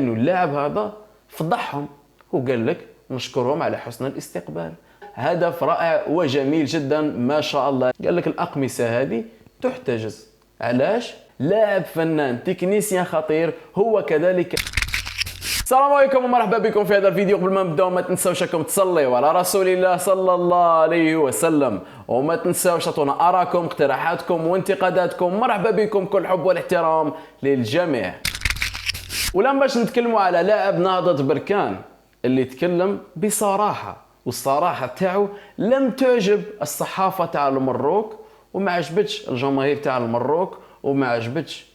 انه اللاعب هذا فضحهم وقال لك نشكرهم على حسن الاستقبال. هدف رائع وجميل جدا ما شاء الله. قال لك الأقمصة هذه تحتجز. علاش؟ لاعب فنان تكنيسيان خطير هو كذلك. السلام عليكم ومرحبا بكم في هذا الفيديو. قبل ما نبداو ما تنساوش انكم تصليوا على رسول الله صلى الله عليه وسلم، وما تنساوش تعطونا آراءكم اقتراحاتكم وانتقاداتكم. مرحبا بكم، كل حب والاحترام للجميع. ولما باش نتكلموا على لاعب نهضة بركان اللي تكلم بصراحة، والصراحة تاعو لم تعجب الصحافة تاع المروك، وما عجبتش الجماهير تاع المروك، وما عجبتش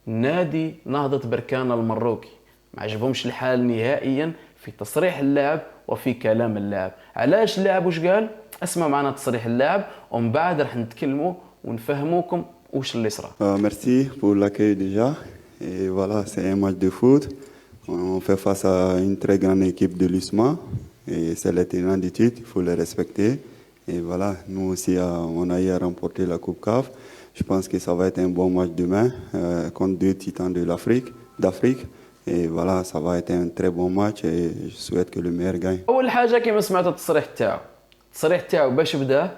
نادي نهضة بركان المروكي. ما عجبهمش الحال نهائيا في تصريح اللاعب وفي كلام اللاعب. علاش اللاعب واش قال؟ اسمع معنا تصريح اللاعب ومن بعد راح نتكلموا ونفهموكم واش اللي صرا. Merci pour l'accueil déjà. Et voilà, c'est un match de foot. On fait face à une très grande équipe de l'USMA. Et c'est les tenants du titre, il faut les respecter. Et voilà, nous aussi, on a eu à remporter la Coupe CAF. Je pense que ça va être un bon match demain contre deux titans de d'Afrique. Et voilà, ça va être un très bon match et je souhaite que le meilleur gagne. اول حاجه كما سمعت التصريح تاعو باش بداه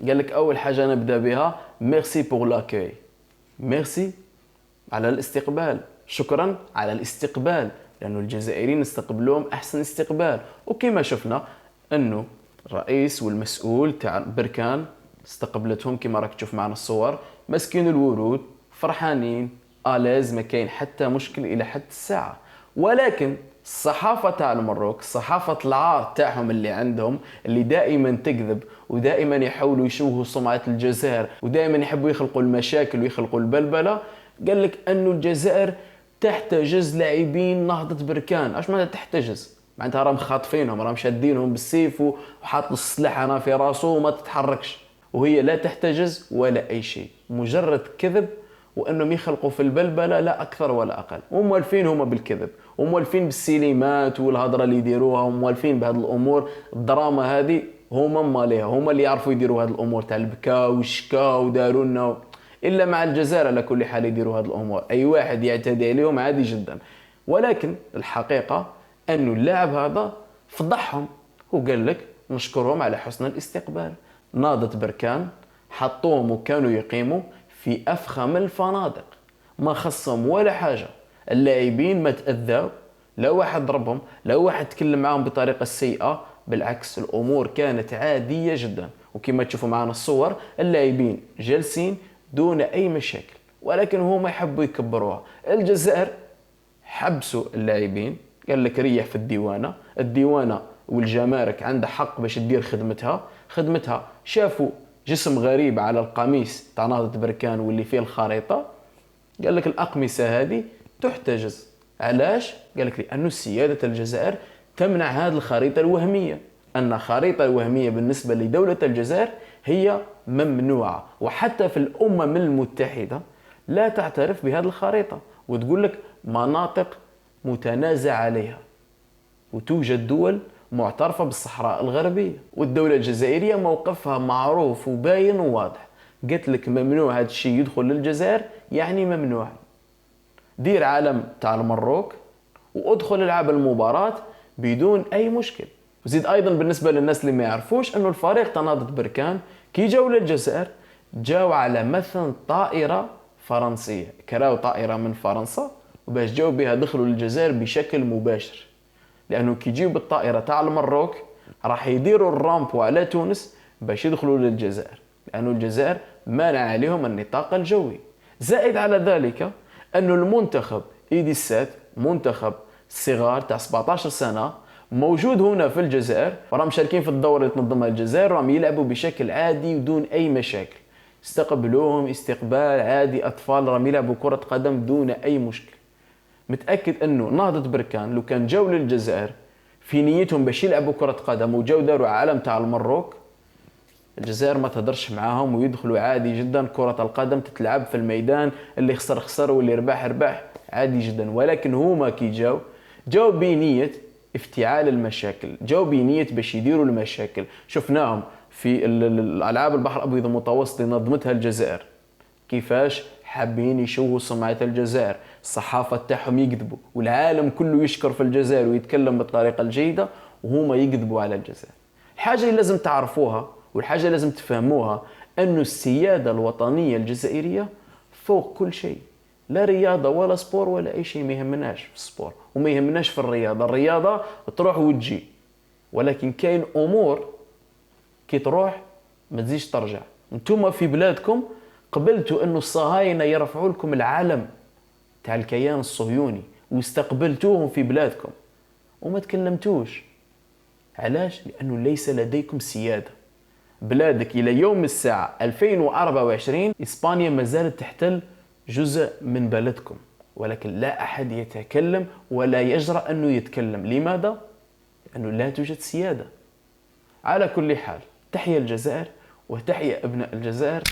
قال لك اول حاجه نبدا بها ميرسي بور لاكوي. ميرسي على الاستقبال، شكرا على الاستقبال، لانه الجزائريين استقبلوهم احسن استقبال. وكما شفنا انه الرئيس والمسؤول تاع بركان استقبلتهم كما راك تشوف معنا الصور، ماسكين الورود فرحانين آلاز، ما كاين حتى مشكل الى حد الساعه. ولكن الصحافه تاع المروك، صحافه العار تاعهم اللي عندهم، اللي دائما تكذب ودائما يحاولوا يشوهوا سمعه الجزائر ودائما يحبوا يخلقوا المشاكل ويخلقوا البلبله، قال لك انه الجزائر تحتجز لاعبين نهضه بركان. اش معناتها تحتجز؟ معناتها راهم خاطفينهم، راهم شادينهم بالسيف وحاط السلاح هنا في راسه وما تتحركش، وهي لا تحتجز ولا اي شيء، مجرد كذب وانهم يخلقوا في البلبله لا اكثر ولا اقل. وموالفين هما بالكذب وموالفين بالسينمات والهضره اللي يديروها، وموالفين بهذه الامور الدراما هذه. هما ماليها، هما اللي يعرفوا يديروا هذه الامور تاع البكاء والشكا وداروا لنا. الا مع الجزائر على كل حال يديروا هذه الامور، اي واحد يعتدي عليهم عادي جدا. ولكن الحقيقه انه اللاعب هذا فضحهم وقال لك نشكرهم على حسن الاستقبال. نهضة بركان حطوهم وكانوا يقيموا في افخم الفنادق، ما خصهم ولا حاجه. اللاعبين ما تاذوا، لا واحد ضربهم، لا واحد تكلم معهم بطريقه سيئه، بالعكس الامور كانت عاديه جدا. وكما تشوفوا معنا الصور اللاعبين جالسين دون اي مشاكل، ولكن هما يحبوا يكبروها. الجزائر حبسوا اللاعبين، قال لك ريح في الديوانه والجمارك عندها حق باش تدير خدمتها. شافوا جسم غريب على القميص تاع نهضة بركان واللي فيه الخريطه، قال لك الأقمصة هذه تحتجز. علاش؟ قال لك لأنه سيادة الجزائر تمنع هذه الخريطة الوهمية، أن الخريطة الوهمية بالنسبة لدولة الجزائر هي ممنوعة، وحتى في الأمم المتحدة لا تعترف بهذه الخريطة، وتقول لك مناطق متنازع عليها. وتوجد دول معترفة بالصحراء الغربية، والدولة الجزائرية موقفها معروف وباين وواضح. قلت لك ممنوع هذا الشيء يدخل للجزائر، يعني ممنوع. دير علم تاع المروك وادخل العب المباراة بدون اي مشكل. وزيد ايضا بالنسبة للناس اللي ما يعرفوش انه الفريق تاع نهضة بركان كي جاو للجزائر جاو على مثل طائرة فرنسية، كراو طائرة من فرنسا وباش جاو بها دخلوا للجزائر بشكل مباشر، لانه كي يجيو بالطائره تاع المروك راح يديروا الرامبو على تونس باش يدخلوا للجزائر، لانه الجزائر مانع عليهم النطاق الجوي. زائد على ذلك انه المنتخب ايديسات، منتخب صغار تاع 17 سنه موجود هنا في الجزائر، وراهم مشاركين في الدورة اللي تنظمها الجزائر، راهم يلعبوا بشكل عادي ودون اي مشاكل. استقبلوهم استقبال عادي، اطفال راهم يلعبوا كره قدم دون اي مشكل. متأكد انه نهضة بركان لو كان جاو للجزائر في نيتهم باش يلعبوا كرة قدم وجاو داروا علم تاع المروك، الجزائر ما تهدرش معاهم ويدخلوا عادي جدا. كرة القدم تتلعب في الميدان، اللي خسر واللي ربح عادي جدا. ولكن هما كي جاو بنية افتعال المشاكل، جاو بنية باش يديروا المشاكل. شفناهم في الالعاب البحر الابيض المتوسط اللي نظمتها الجزائر كيفاش حابين يشوهوا سمعة الجزائر، الصحافة تاعهم يكذبوا والعالم كله يشكر في الجزائر ويتكلم بالطريقة الجيدة وهما يكذبوا على الجزائر. الحاجة اللي لازم تعرفوها والحاجة اللي لازم تفهموها أنه السيادة الوطنية الجزائرية فوق كل شيء. لا رياضة ولا سبور ولا أي شيء، ما يهمناش في السبور وما يهمناش في الرياضة. الرياضة تروح وتجي، ولكن كاين أمور كي تروح ما تزيش ترجع. انتم في بلادكم قبلتوا انه الصهاينة يرفعوا لكم العلم تاع الكيان الصهيوني واستقبلتوهم في بلادكم وما تكلمتوش. علاش؟ لأنه ليس لديكم سيادة. بلادك إلى يوم الساعة 2024 إسبانيا ما زالت تحتل جزء من بلدكم، ولكن لا أحد يتكلم ولا يجرأ أنه يتكلم. لماذا؟ لأنه لا توجد سيادة. على كل حال، تحية الجزائر وتحية أبناء الجزائر.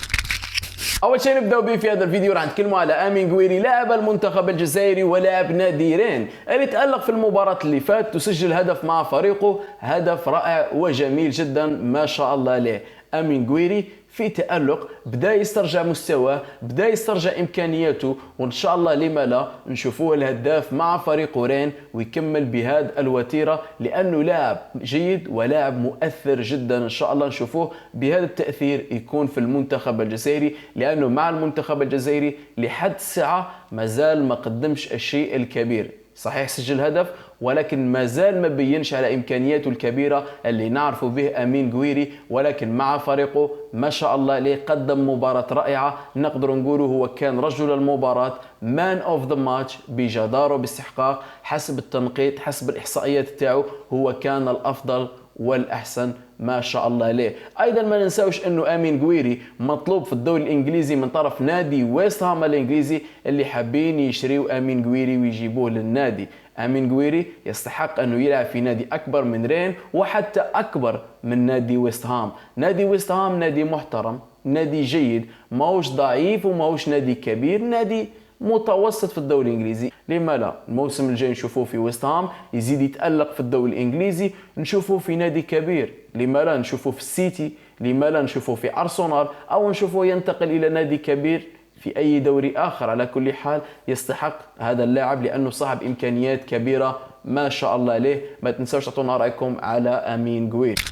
أول شيء نبدأ به في هذا الفيديو راح نتكلموا على أمين غويري، لاعب المنتخب الجزائري ولاعب نادي رين اللي تألق في المباراة اللي فات وسجل هدف مع فريقه، هدف رائع وجميل جدا ما شاء الله عليه. أمين غويري في تألق، بدأ يسترجع مستواه، بدأ يسترجع إمكانياته، وإن شاء الله لما لا نشوفوه الهداف مع فريق رين ويكمل بهذه الوتيرة، لأنه لاعب جيد ولاعب مؤثر جدا. إن شاء الله نشوفوه بهذا التأثير يكون في المنتخب الجزائري، لأنه مع المنتخب الجزائري لحد الساعة ما زال ما قدمش الشيء الكبير. صحيح سجل هدف، ولكن ما زال ما بينش على إمكانياته الكبيرة اللي نعرفه به أمين غويري، ولكن مع فريقه ما شاء الله عليه قدم مباراة رائعة. نقدر نقوله هو كان رجل المباراة، مان اوف ذا ماتش بجدارة باستحقاق. حسب التنقيط، حسب الإحصائيات تاعو، هو كان الأفضل والأحسن ما شاء الله عليه. أيضا ما ننساوش أنه أمين غويري مطلوب في الدوري الإنجليزي من طرف نادي ويست هام الإنجليزي اللي حابين يشريوا أمين غويري ويجيبوه للنادي. أمين غويري يستحق أنه يلعب في نادي أكبر من رين وحتى أكبر من نادي ويست هام. نادي ويست هام نادي محترم، نادي جيد، ماهوش ضعيف وماهوش نادي كبير، نادي متوسط في الدوري الانجليزي. لما لا الموسم الجاي نشوفوه في ويست هام يزيد يتألق في الدوري الانجليزي، نشوفوه في نادي كبير. لما لا نشوفوه في السيتي، لما لا نشوفوه في أرسنال، او نشوفوه ينتقل الى نادي كبير في اي دوري اخر. على كل حال يستحق هذا اللاعب لانه صاحب امكانيات كبيره ما شاء الله عليه. ما تنسوش تعطونا رايكم على امين غويري.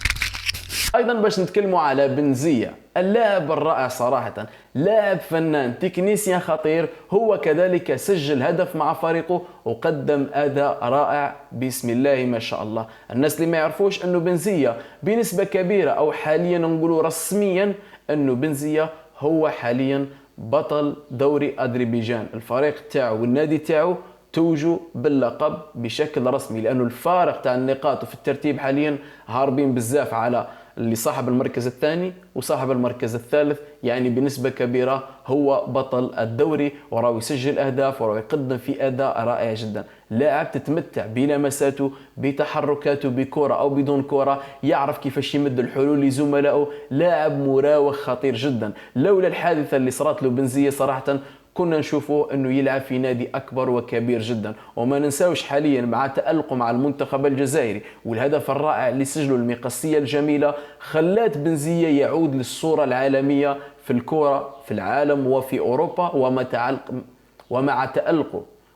ايضا باش نتكلموا على بنزية، اللاعب الرائع صراحة، لاعب فنان تكنيسيان خطير. هو كذلك سجل هدف مع فريقه وقدم أداء رائع بسم الله ما شاء الله. الناس اللي ما يعرفوش أنه بنزية بنسبة كبيرة أو حاليا نقولوا رسميا أنه بنزية هو حاليا بطل دوري أذربيجان. الفريق تاعو والنادي تاعو توجوا باللقب بشكل رسمي، لأنه الفارق تاع النقاط وفي الترتيب حاليا هاربين بزاف على اللي صاحب المركز الثاني وصاحب المركز الثالث. يعني بنسبة كبيرة هو بطل الدوري، وراه يسجل أهداف وراه يقدم في أداء رائع جدا. لاعب تتمتع بلمساته، بتحركاته، بكرة أو بدون كرة، يعرف كيفاش يمد الحلول لزملائه. لاعب مراوغ خطير جدا. لولا الحادثة اللي صارت له بنزية صراحة كنا نشوفه انه يلعب في نادي اكبر وكبير جدا. وما ننساوش حاليا مع تألقه مع المنتخب الجزائري والهدف الرائع اللي سجله، المقصية الجميلة خلات بنزية يعود للصورة العالمية في الكرة في العالم وفي اوروبا.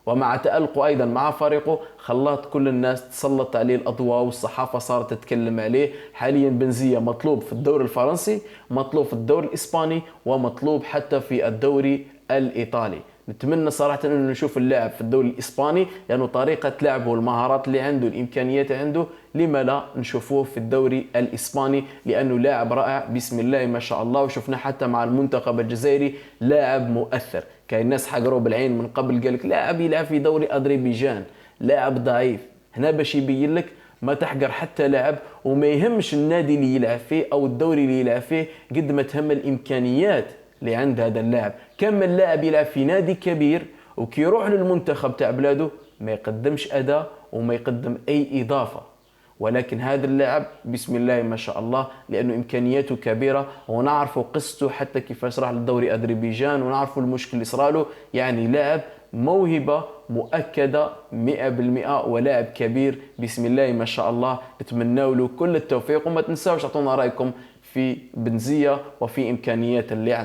ومع تألقه أيضا مع فريقه خلات كل الناس تسلط عليه الأضواء والصحافة صارت تتكلم عليه. حاليا بنزية مطلوب في الدوري الفرنسي، مطلوب في الدوري الإسباني، ومطلوب حتى في الدوري الإيطالي. نتمنى صراحة أنه نشوف اللاعب في الدوري الإسباني، لأنه طريقة لعبه والمهارات اللي عنده الإمكانيات عنده، لما لا نشوفوه في الدوري الإسباني، لأنه لاعب رائع بسم الله ما شاء الله. وشفنا حتى مع المنتخب الجزائري لاعب مؤثر. كاين ناس حقروا بالعين من قبل قالك لاعب يلعب في دوري أذربيجان، لاعب ضعيف. هنا باش يبين لك ما تحقر حتى لاعب، وما يهمش النادي اللي يلعب فيه أو الدوري اللي يلعب فيه قد ما تهم الإمكانيات اللي عند هذا اللاعب. كم من لاعب يلعب في نادي كبير وكي يروح للمنتخب تاع بلاده ما يقدمش أداء وما يقدم أي إضافة، ولكن هذا اللاعب بسم الله ما شاء الله لأنه إمكانياته كبيرة. ونعرف قصته حتى كيفاش راح للدوري أذربيجان، ونعرف المشكل اللي صراله. يعني لاعب موهبة مؤكدة 100%، ولاعب كبير بسم الله ما شاء الله. نتمنى له كل التوفيق، وما تنساوش تعطونا رأيكم في بنزية وفي إمكانيات اللعب.